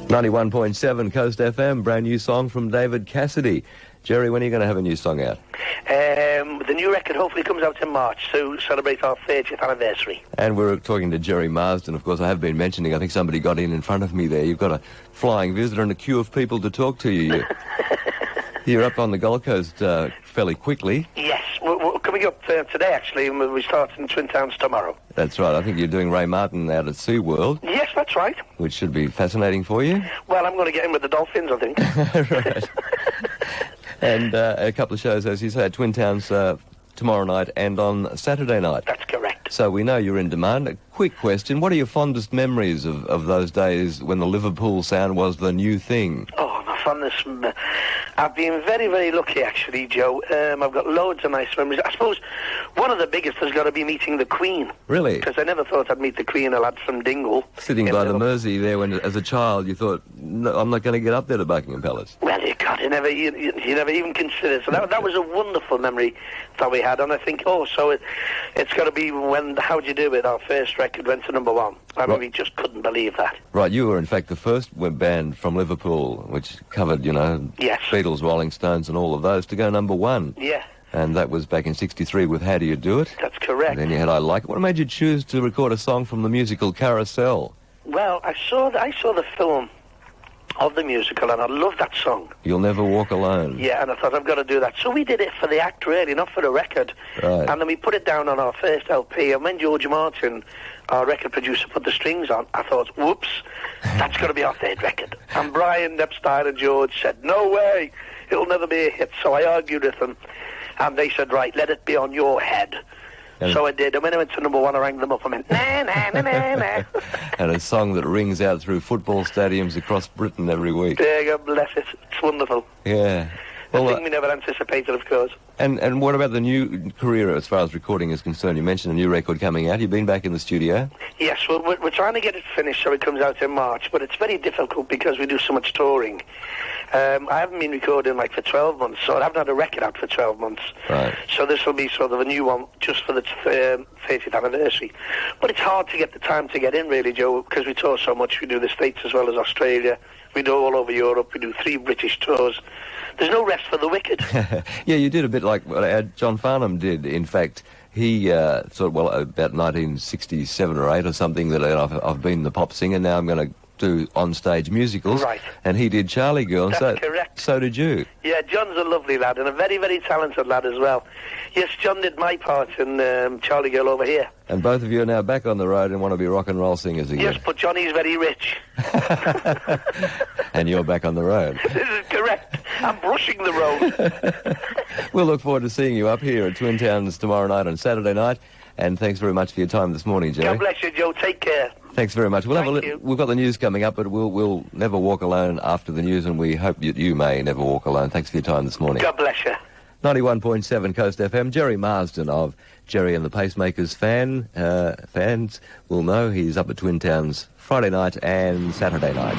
91.7 Coast FM, brand new song from David Cassidy. Gerry, when are you going to have a new song out? The new record hopefully comes out in March to celebrate our 30th anniversary. And we're talking to Gerry Marsden. Of course, I have been mentioning, I think somebody got in front of me there. You've got a flying visitor and a queue of people to talk to you. You're up on the Gold Coast fairly quickly. Yes, we're coming up today, actually, and we start in Twin Towns tomorrow. That's right. I think you're doing Ray Martin out at SeaWorld. Yes, that's right. Which should be fascinating for you. Well, I'm going to get in with the dolphins, I think. Right. And a couple of shows, as you say, at Twin Towns tomorrow night and on Saturday night. That's correct. So we know you're in demand. A quick question. What are your fondest memories of those days when the Liverpool sound was the new thing? Oh, my fondest... I've been very, very lucky, actually, Joe. I've got loads of nice memories. I suppose one of the biggest has got to be meeting the Queen. Really? Because I never thought I'd meet the Queen, a lad from Dingle. Sitting by the Mersey there when, as a child, you thought, no, I'm not going to get up there to Buckingham Palace. Well, you never even considered. So that was a wonderful memory that we had. And I think, it's got to be when How'd You Do It, our first record, went to number one. I mean, we just couldn't believe that. Right, you were, in fact, the first band from Liverpool, which covered, yes, Beatles, Rolling Stones and all of those, to go number one. Yeah. And that was back in '63 with How Do You Do It? That's correct. And then you had I Like It. What made you choose to record a song from the musical Carousel? Well, I saw the film of the musical, and I loved that song. You'll Never Walk Alone. Yeah, and I thought, I've got to do that. So we did it for the act, really, not for the record. Right. And then we put it down on our first LP, and when George Martin, our record producer, put the strings on, I thought, whoops, that's got to be our third record. And Brian Epstein and George said, no way, it'll never be a hit. So I argued with them, and they said, right, let it be on your head. So I did, and when I went to number one, I rang them up and went, na, na, na, na, na. And a song that rings out through football stadiums across Britain every week. Yeah, God bless it. It's wonderful. Yeah. Well, a thing we never anticipated, of course. And what about the new career as far as recording is concerned? You mentioned a new record coming out. You've been back in the studio? Yes, well, we're trying to get it finished so it comes out in March, but it's very difficult because we do so much touring. I haven't been recording for 12 months, so I haven't had a record out for 12 months. Right. So this will be sort of a new one just for the 30th anniversary. But it's hard to get the time to get in, really, Joe, because we tour so much. We do the States as well as Australia. We do all over Europe. We do 3 British tours. There's no rest for the wicked. Yeah, you did a bit like what John Farnham did. In fact, he about 1967 or 8 or something, that I've been the pop singer, now I'm going to do on-stage musicals. Right. And he did Charlie Girl. That's correct. So did you. Yeah, John's a lovely lad and a very, very talented lad as well. Yes, John did my part in Charlie Girl over here. And both of you are now back on the road and want to be rock and roll singers again. Yes, but Johnny's very rich. And you're back on the road. This is correct. I'm brushing the road. We'll look forward to seeing you up here at Twin Towns tomorrow night and Saturday night. And thanks very much for your time this morning, Gerry. God bless you, Joe. Take care. Thanks very much. We've got the news coming up, but we'll never walk alone after the news, and we hope that you may never walk alone. Thanks for your time this morning. God bless you. 91.7 Coast FM. Gerry Marsden of Gerry and the Pacemakers fans will know he's up at Twin Towns Friday night and Saturday night.